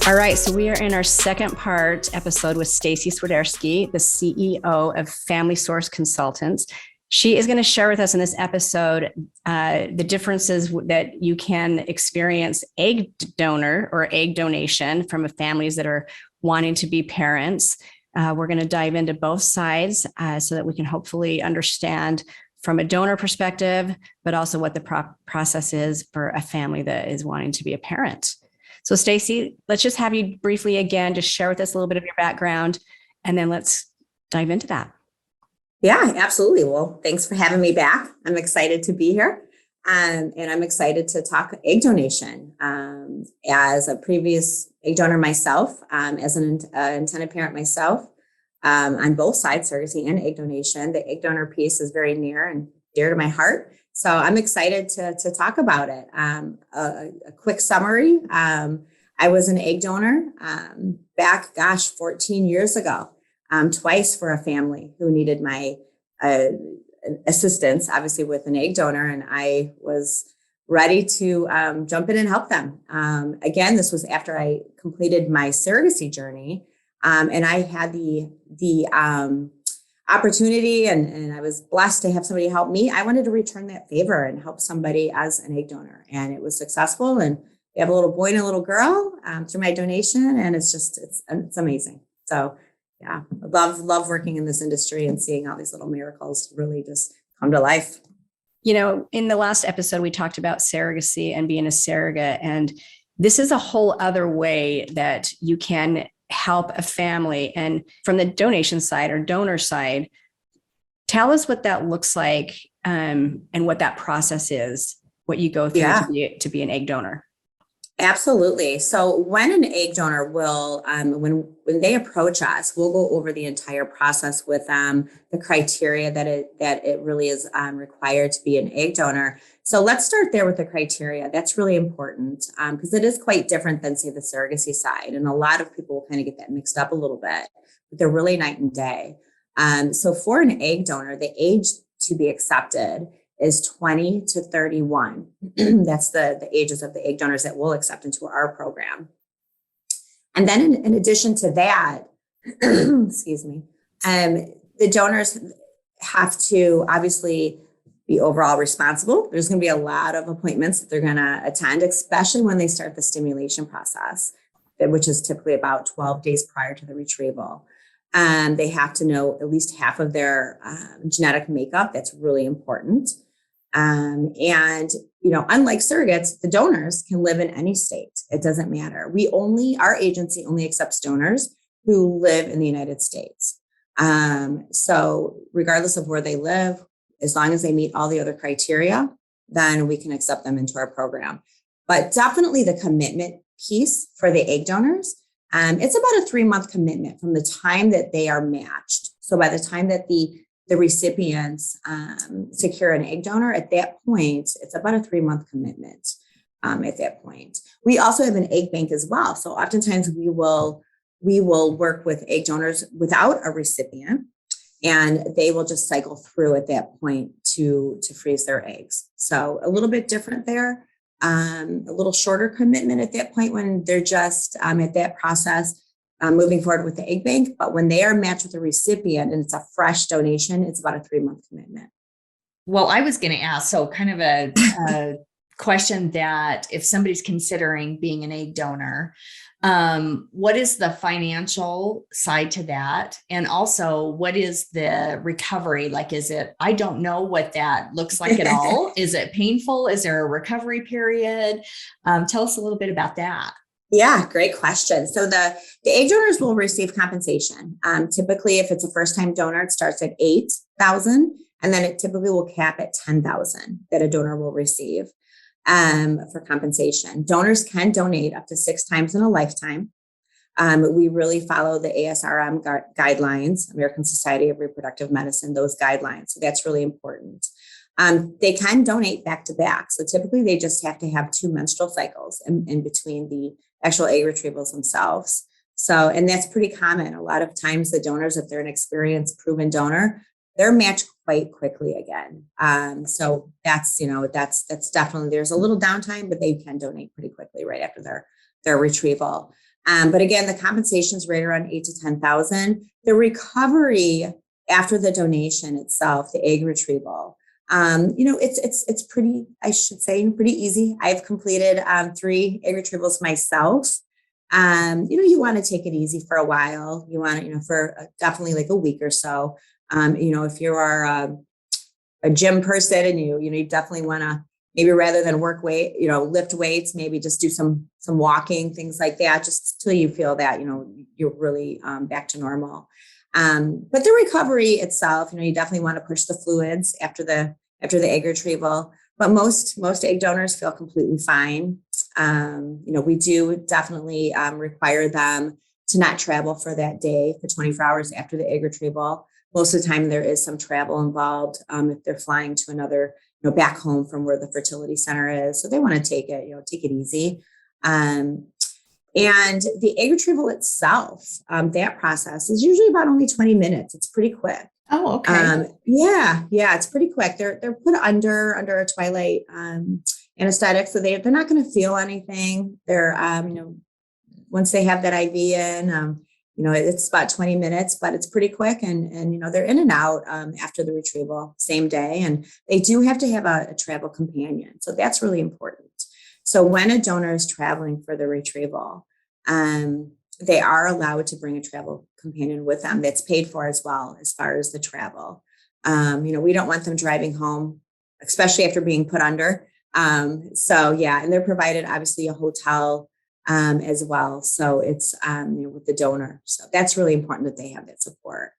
All right, so we are in our second part episode with Staci Swiderski, the CEO of Family Source Consultants. She is going to share with us in this episode the differences that you can experience egg donor or egg donation from families that are wanting to be parents. We're going to dive into both sides so that we can hopefully understand from a donor perspective, but also what the process is for a family that is wanting to be a parent. So Staci, let's just have you briefly again, just share with us a little bit of your background, and then let's dive into that. Yeah, absolutely. Well, thanks for having me back. I'm excited to be here. And I'm excited to talk egg donation. As a previous egg donor myself, as an intended parent myself, on both sides, surrogacy and egg donation, the egg donor piece is very near and dear to my heart. So I'm excited to talk about it. A quick summary. I was an egg donor back, 14 years ago, twice for a family who needed my assistance, obviously with an egg donor. And I was ready to jump in and help them. Again, this was after I completed my surrogacy journey. And I had the opportunity and I was blessed to have somebody help me. I wanted to return that favor and help somebody as an egg donor, and it was successful. And we have a little boy and a little girl through my donation, and it's amazing. So yeah, I love working in this industry and seeing all these little miracles really just come to life. You know, in the last episode, we talked about surrogacy and being a surrogate, and this is a whole other way that you can help a family. And from the donation side or donor side, tell us what that looks like and what that process is, what you go through to be an egg donor. Absolutely. So when an egg donor will, when they approach us, we'll go over the entire process with them, the criteria that it really is required to be an egg donor. So let's start there with the criteria. That's really important because it is quite different than, say, the surrogacy side. And a lot of people will kind of get that mixed up a little bit, but they're really night and day. So for an egg donor, the age to be accepted is 20 to 31. That's the ages of the egg donors that we'll accept into our program. And then in addition to that, excuse me, the donors have to obviously be overall responsible. There's going to be a lot of appointments that they're going to attend, especially when they start the stimulation process, which is typically about 12 days prior to the retrieval. They have to know at least half of their genetic makeup. That's really important. And, unlike surrogates, the donors can live in any state. It doesn't matter. Our agency only accepts donors who live in the United States. So regardless of where they live, as long as they meet all the other criteria, then we can accept them into our program. But definitely the commitment piece for the egg donors, it's about a 3-month commitment from the time that they are matched. So by the time that the recipients secure an egg donor, at that point, it's about a 3-month commitment at that point. We also have an egg bank as well. So oftentimes we will work with egg donors without a recipient, and they will just cycle through at that point to freeze their eggs. So a little bit different there, a little shorter commitment at that point when they're just at that process. Moving forward with the egg bank, but when they are matched with a recipient and it's a fresh donation, it's about a 3-month commitment. Well, I was going to ask, so kind of a question that if somebody's considering being an egg donor, what is the financial side to that? And also, what is the recovery? Like, I don't know what that looks like at all. Is it painful? Is there a recovery period? Tell us a little bit about that. Yeah, great question. So the egg donors will receive compensation. Typically, if it's a first-time donor, it starts at $8,000, and then it typically will cap at $10,000 that a donor will receive for compensation. Donors can donate up to 6 times in a lifetime. We really follow the ASRM guidelines, American Society of Reproductive Medicine, those guidelines. So that's really important. They can donate back to back. So typically they just have to have 2 menstrual cycles in between the actual egg retrievals themselves. So, and that's pretty common. A lot of times the donors, if they're an experienced proven donor, they're matched quite quickly again. So that's definitely, there's a little downtime, but they can donate pretty quickly right after their retrieval. But again, the compensation is right around 8 to 10,000. The recovery after the donation itself, the egg retrieval, it's pretty, I should say, pretty easy. I've completed 3 egg retrievals myself. You want to take it easy for a while. You want to, for definitely like a week or so. If you are a gym person and you definitely want to, maybe rather than lift weights, maybe just do some walking, things like that, just till you feel that, you're really back to normal. But the recovery itself, you definitely want to push the fluids after the egg retrieval, but most egg donors feel completely fine. We do definitely require them to not travel for that day for 24 hours after the egg retrieval. Most of the time there is some travel involved if they're flying to another, back home from where the fertility center is. So they want to take it easy. And the egg retrieval itself, that process is usually about only 20 minutes. It's pretty quick. Oh, okay. Yeah, it's pretty quick. They're put under a twilight anesthetic, so they're not going to feel anything. They're once they have that IV in, it's about 20 minutes, but it's pretty quick, and they're in and out after the retrieval same day, and they do have to have a travel companion, so that's really important. So when a donor is traveling for the retrieval, they are allowed to bring a travel companion with them that's paid for as well as far as the travel. We don't want them driving home, especially after being put under. And they're provided obviously a hotel as well. So it's, with the donor. So that's really important that they have that support.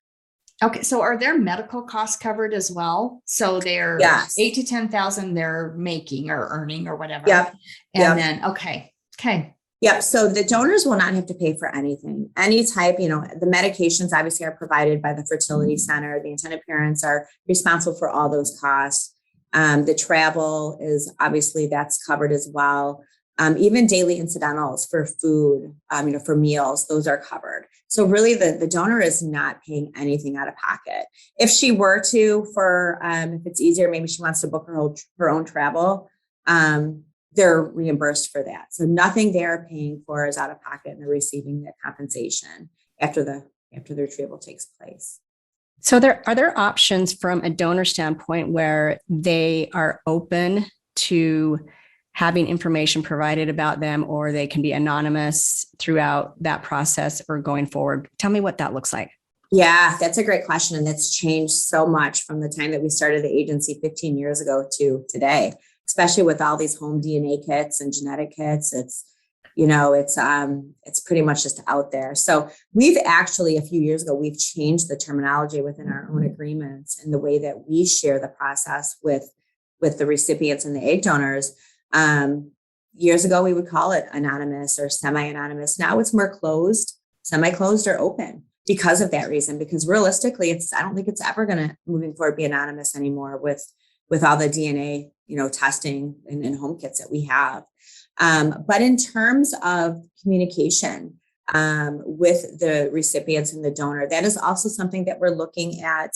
Okay. So are their medical costs covered as well? So they're Yes. 8 to 10,000 they're making or earning or whatever. Yep. And then, okay. Yep. So the donors will not have to pay for anything, any type, the medications obviously are provided by the fertility center. The intended parents are responsible for all those costs. The travel is obviously that's covered as well. Even daily incidentals for food, for meals, those are covered. So really the donor is not paying anything out of pocket. If she were to, if it's easier, maybe she wants to book her own travel, they're reimbursed for that. So nothing they're paying for is out of pocket, and they're receiving that compensation after the retrieval takes place. So are there options from a donor standpoint where they are open to having information provided about them, or they can be anonymous throughout that process or going forward? Tell me what that looks like. Yeah, that's a great question. And that's changed so much from the time that we started the agency 15 years ago to today, especially with all these home DNA kits and genetic kits. It's pretty much just out there. So we've actually, a few years ago, we've changed the terminology within our own agreements and the way that we share the process with the recipients and the egg donors. Years ago, we would call it anonymous or semi-anonymous. Now it's more closed, semi-closed or open because of that reason, because realistically, I don't think it's ever going to, moving forward, be anonymous anymore with all the DNA, testing and home kits that we have. But in terms of communication with the recipients and the donor, that is also something that we're looking at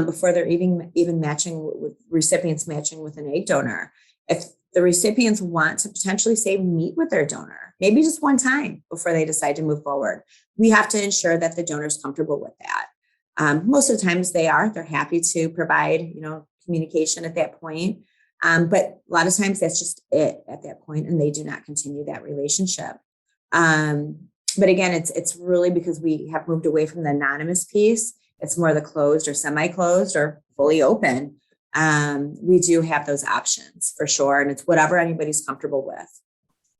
before they're even matching with recipients matching with an egg donor. If the recipients want to potentially meet with their donor, maybe just one time before they decide to move forward, we have to ensure that the donor is comfortable with that. Most of the times they're happy to provide, communication at that point. But a lot of times that's just it at that point, and they do not continue that relationship. But again, it's really because we have moved away from the anonymous piece. It's more the closed or semi-closed or fully open. We do have those options for sure. And it's whatever anybody's comfortable with.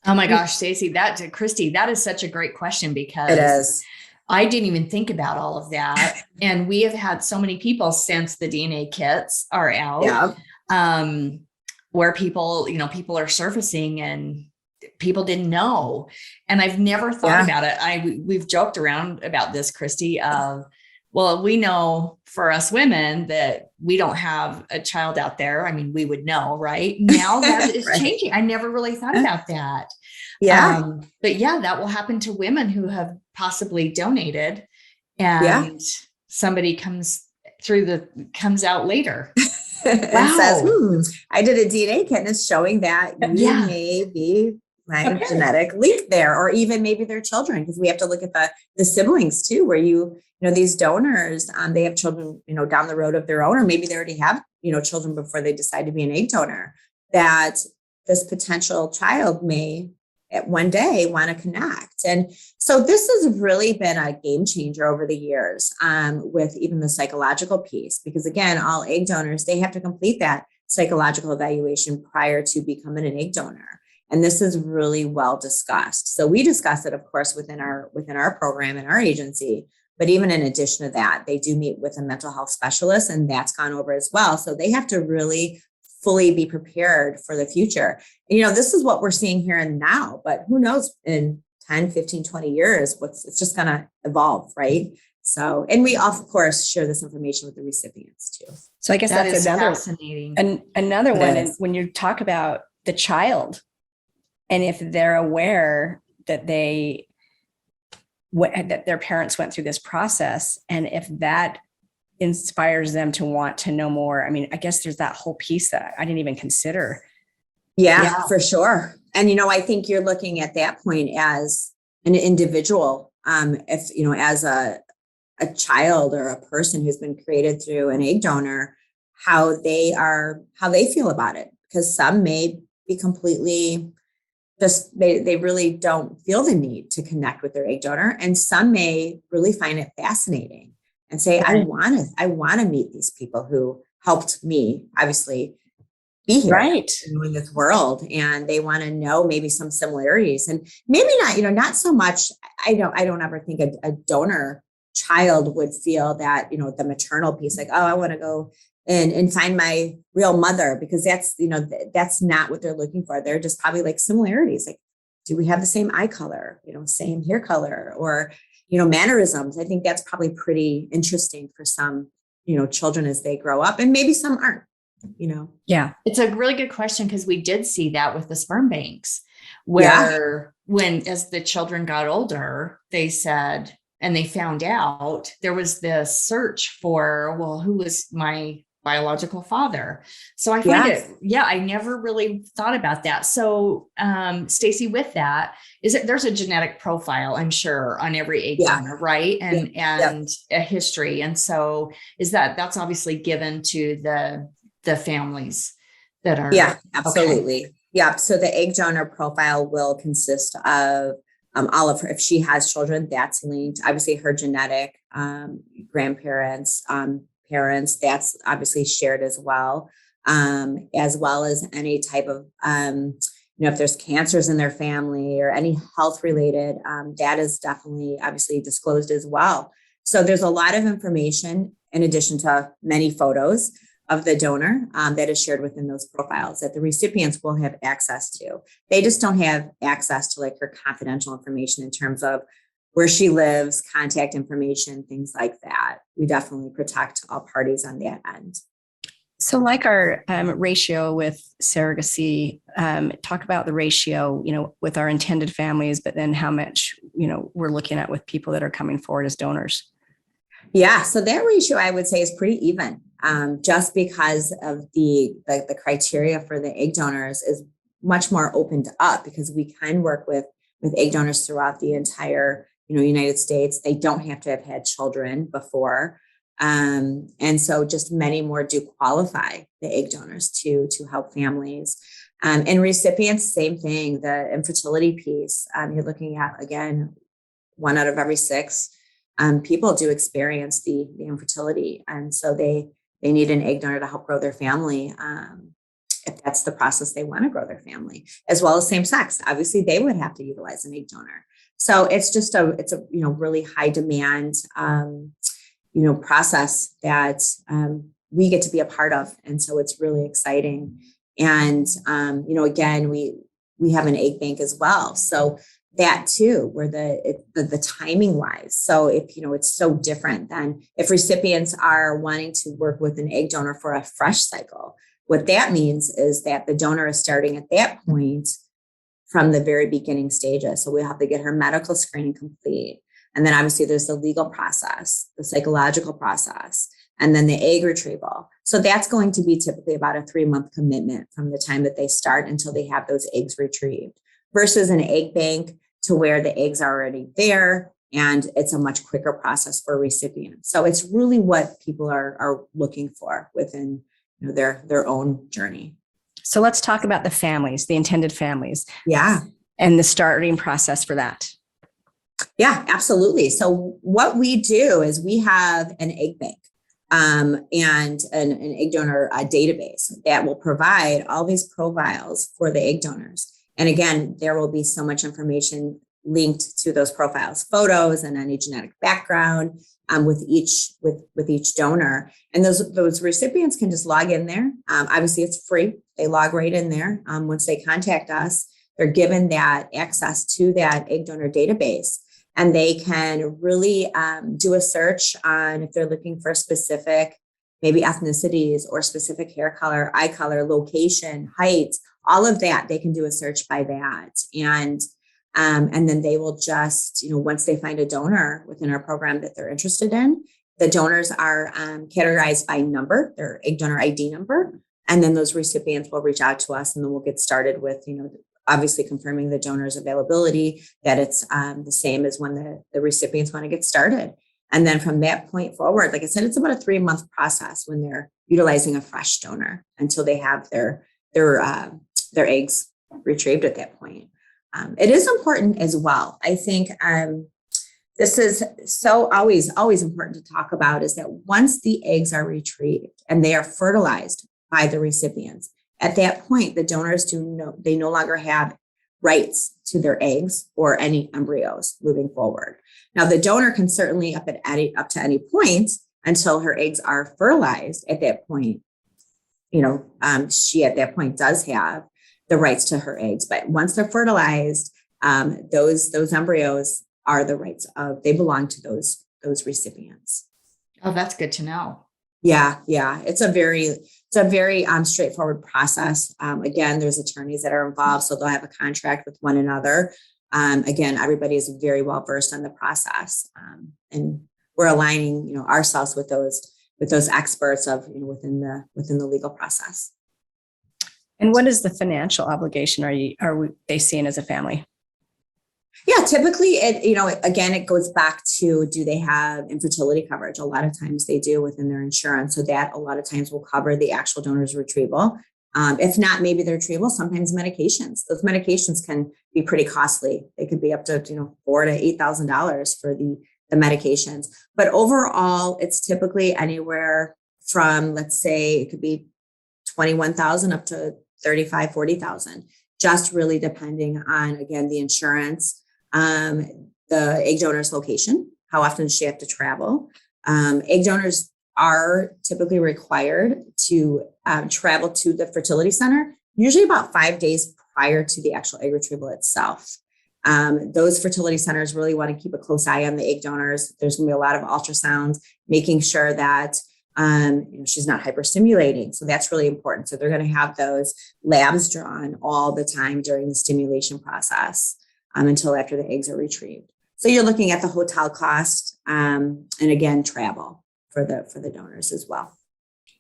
Oh my gosh, Staci, Christy, that is such a great question, because it is. I didn't even think about all of that. And we have had so many people since the DNA kits are out, where people are surfacing and people didn't know. And I've never thought about it. We've joked around about this, Christy, well, we know for us women that we don't have a child out there. I mean, we would know, right? Now that is changing. I never really thought about that. Yeah. But that will happen to women who have possibly donated, and somebody comes out later. And says, I did a DNA kit and it's showing that you may be right? Okay. Genetic link there, or even maybe their children, because we have to look at the siblings too, where these donors, they have children, down the road of their own, or maybe they already have, children before they decide to be an egg donor, that this potential child may at one day want to connect. And so this has really been a game changer over the years, with even the psychological piece, because again, all egg donors, they have to complete that psychological evaluation prior to becoming an egg donor. And this is really well discussed. So we discuss it, of course, within our program and our agency. But even in addition to that, they do meet with a mental health specialist, and that's gone over as well. So they have to really fully be prepared for the future. And, this is what we're seeing here and now, but who knows in 10, 15, 20 years, it's just going to evolve, right? So, and we of course share this information with the recipients too. So I guess That that's is another fascinating. another It one. is. And when you talk about the child, and if they're aware that that their parents went through this process, and if that inspires them to want to know more, I mean, I guess there's that whole piece that I didn't even consider. Yeah, for sure. And, I think you're looking at that point as an individual, if, as a child or a person who's been created through an egg donor, how they feel about it, because some may be completely just, they really don't feel the need to connect with their egg donor. And some may really find it fascinating and say, Right. I want to meet these people who helped me obviously be here, Right. in this world. And they want to know maybe some similarities, and maybe not, not so much. I don't ever think a donor child would feel that, the maternal piece, like, oh, I want to go and find my real mother, because that's, that's not what they're looking for. They're just probably like similarities. Like, do we have the same eye color, same hair color, or, mannerisms? I think that's probably pretty interesting for some, children as they grow up, and maybe some aren't, Yeah. It's a really good question, because we did see that with the sperm banks, where when, as the children got older, they said, and they found out there was this search for, well, who was my biological father? So I find I never really thought about that. So, Staci, with that, there's a genetic profile, I'm sure, on every egg donor, right? And a history. And so that's obviously given to the families that are. Yeah, absolutely. Okay. Yeah. So the egg donor profile will consist of all of her, if she has children, that's linked, obviously her genetic grandparents, parents, that's obviously shared as well as any type of, if there's cancers in their family or any health related, that is definitely obviously disclosed as well. So there's a lot of information in addition to many photos of the donor that is shared within those profiles that the recipients will have access to. They just don't have access to like her confidential information in terms of where she lives, contact information, things like that. We definitely protect all parties on that end. So like our ratio with surrogacy, talk about the ratio, with our intended families, but then how much, we're looking at with people that are coming forward as donors. Yeah, so that ratio I would say is pretty even, just because of the criteria for the egg donors is much more opened up, because we can work with egg donors throughout the entire United States. They don't have to have had children before, and so just many more do qualify the egg donors to help families. And recipients, same thing. The infertility piece, you're looking at, again, 1 out of every 6. People do experience the infertility, and so they need an egg donor to help grow their family, if that's the process they want to grow their family, as well as same sex. Obviously, they would have to utilize an egg donor. So it's just a really high demand process that we get to be a part of, and so it's really exciting. And again, we have an egg bank as well, so that too, where the timing wise. So if, it's so different than if recipients are wanting to work with an egg donor for a fresh cycle, what that means is that the donor is starting at that point from the very beginning stages. So we have to get her medical screening complete. And then obviously there's the legal process, the psychological process, and then the egg retrieval. So that's going to be typically about a 3-month commitment from the time that they start until they have those eggs retrieved. versus an egg bank to where the eggs are already there and it's a much quicker process for recipients. So it's really what people are looking for within their own journey. So let's talk about the families, the intended families. Yeah. And the starting process for that. Yeah, absolutely. So what we do is we have an egg bank and an egg donor database that will provide all these profiles for the egg donors. And again, there will be so much information linked to those profiles, photos and any genetic background with each donor. And those recipients can just log in there. Obviously, it's free. They log right in there. Once they contact us, they're given that access to that egg donor database. And they can really do a search on if they're looking for specific, maybe ethnicities or specific hair color, eye color, location, height, all of that. They can do a search by that. And then they will just, once they find a donor within our program that they're interested in, the donors are categorized by number, their egg donor ID number. And then those recipients will reach out to us and then we'll get started with, obviously confirming the donor's availability, that it's the same as when the recipients want to get started. And then from that point forward, like I said, it's about a 3-month process when they're utilizing a fresh donor until they have their eggs retrieved at that point. It is important as well. I think this is so always important to talk about is that once the eggs are retrieved and they are fertilized by the recipients, at that point, the donors they no longer have rights to their eggs or any embryos moving forward. Now, the donor can certainly up to any point until her eggs are fertilized. At that point, she at that point does have the rights to her eggs. But once they're fertilized, those embryos are the rights they belong to those recipients. Oh, that's good to know. Yeah. It's a very straightforward process. Again, there's attorneys that are involved, so they'll have a contract with one another. Again, everybody is very well versed on the process, and we're aligning, ourselves with those experts of within the legal process. And what is the financial obligation are they seeing as a family? Yeah, typically it goes back to, do they have infertility coverage? A lot of times they do within their insurance. So that a lot of times will cover the actual donor's retrieval. If not, maybe the retrieval, sometimes medications. Those medications can be pretty costly. They could be up to, $4,000 to $8,000 for the medications. But overall, it's typically anywhere from, let's say, it could be 21,000 up to 35, 40,000, just really depending on, again, the insurance, the egg donor's location, how often does she have to travel. Egg donors are typically required to travel to the fertility center, usually about 5 days prior to the actual egg retrieval itself. Those fertility centers really want to keep a close eye on the egg donors. There's going to be a lot of ultrasounds, making sure that she's not hyperstimulating. So that's really important. So they're going to have those labs drawn all the time during the stimulation process until after the eggs are retrieved. So you're looking at the hotel cost and again, travel for the donors as well.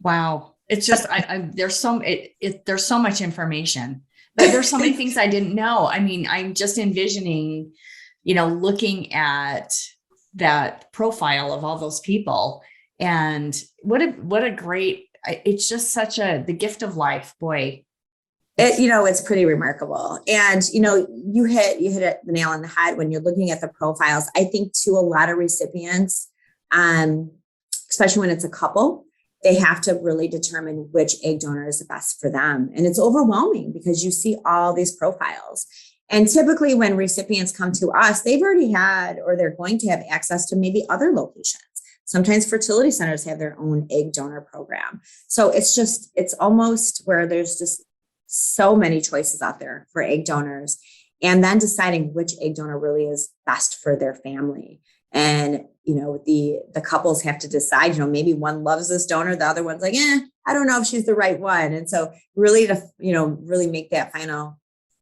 Wow. It's just, there's so much information, but there's so many things I didn't know. I mean, I'm just envisioning, looking at that profile of all those people. And what a great, it's just such the gift of life, boy. It's pretty remarkable. And, you hit the nail on the head when you're looking at the profiles. I think too, a lot of recipients, especially when it's a couple, they have to really determine which egg donor is the best for them. And it's overwhelming because you see all these profiles. And typically when recipients come to us, they've already had, or they're going to have access to maybe other locations. Sometimes fertility centers have their own egg donor program. So it's almost where there's just so many choices out there for egg donors, and then deciding which egg donor really is best for their family. And, the couples have to decide, maybe one loves this donor, the other one's like, I don't know if she's the right one. And so really to, really make that final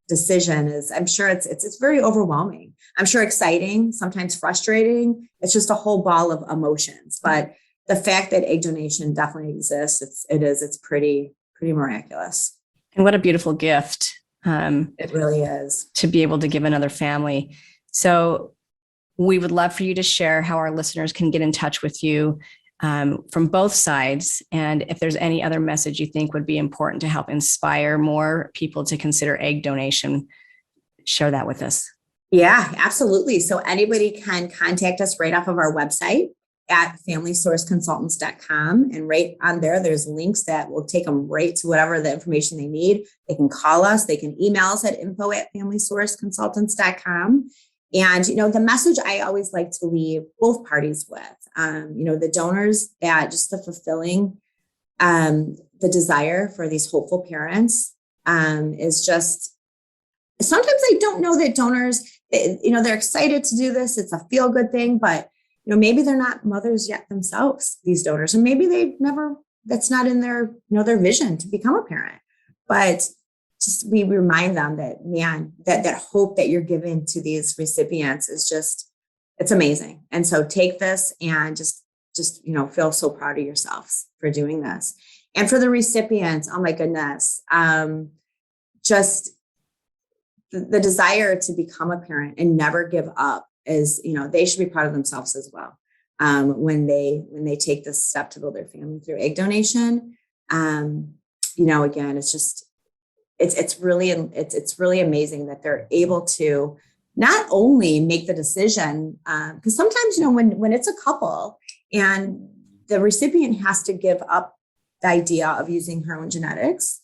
decision is, I'm sure it's very overwhelming. I'm sure exciting, sometimes frustrating. It's just a whole ball of emotions. But the fact that egg donation definitely exists, it's pretty miraculous. And what a beautiful gift It really is. to be able to give another family. So we would love for you to share how our listeners can get in touch with you from both sides. And if there's any other message you think would be important to help inspire more people to consider egg donation, share that with us. Yeah, absolutely. So anybody can contact us right off of our website at familysourceconsultants.com. And right on there, there's links that will take them right to whatever the information they need. They can call us, they can email us at info@familysourceconsultants.com. And, the message I always like to leave both parties with, the donors, that just the fulfilling, the desire for these hopeful parents is just, sometimes I don't know that donors, they're excited to do this. It's a feel good thing, but maybe they're not mothers yet themselves, these donors, and maybe that's not in their, their vision to become a parent. But just we remind them that, man, that hope that you're giving to these recipients is just, it's amazing. And so take this and just feel so proud of yourselves for doing this. And for the recipients, oh my goodness, just the desire to become a parent and never give up is, they should be proud of themselves as well. When they take this step to build their family through egg donation, again, it's just, it's really amazing that they're able to not only make the decision, because sometimes, when it's a couple and the recipient has to give up the idea of using her own genetics,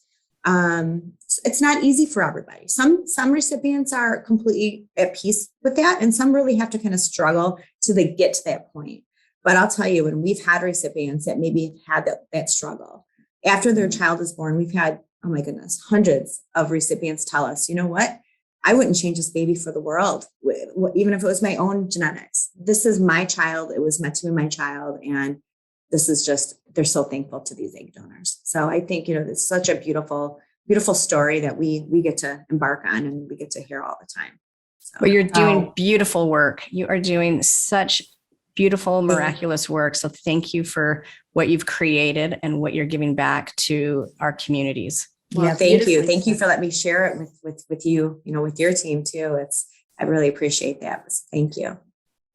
it's not easy for everybody. Some recipients are completely at peace with that, and some really have to kind of struggle till they get to that point. But I'll tell you, when we've had recipients that maybe had that struggle after their child is born, we've had, oh my goodness, hundreds of recipients tell us, you know what? I wouldn't change this baby for the world, even if it was my own genetics. This is my child. It was meant to be my child. And this is just, they're so thankful to these egg donors. So I think, it's such a beautiful, beautiful story that we get to embark on and we get to hear all the time. So, Well, you're doing beautiful work. You are doing such beautiful, miraculous work. So thank you for what you've created and what you're giving back to our communities. Yeah, thank you. Thank you for letting me share it with you, with your team too. I really appreciate that. Thank you.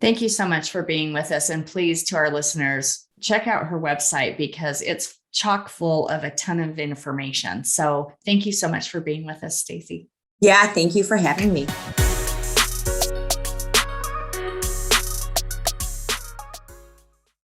Thank you so much for being with us. And please, to our listeners, check out her website because it's chock full of a ton of information. So thank you so much for being with us, Staci. Yeah, thank you for having me.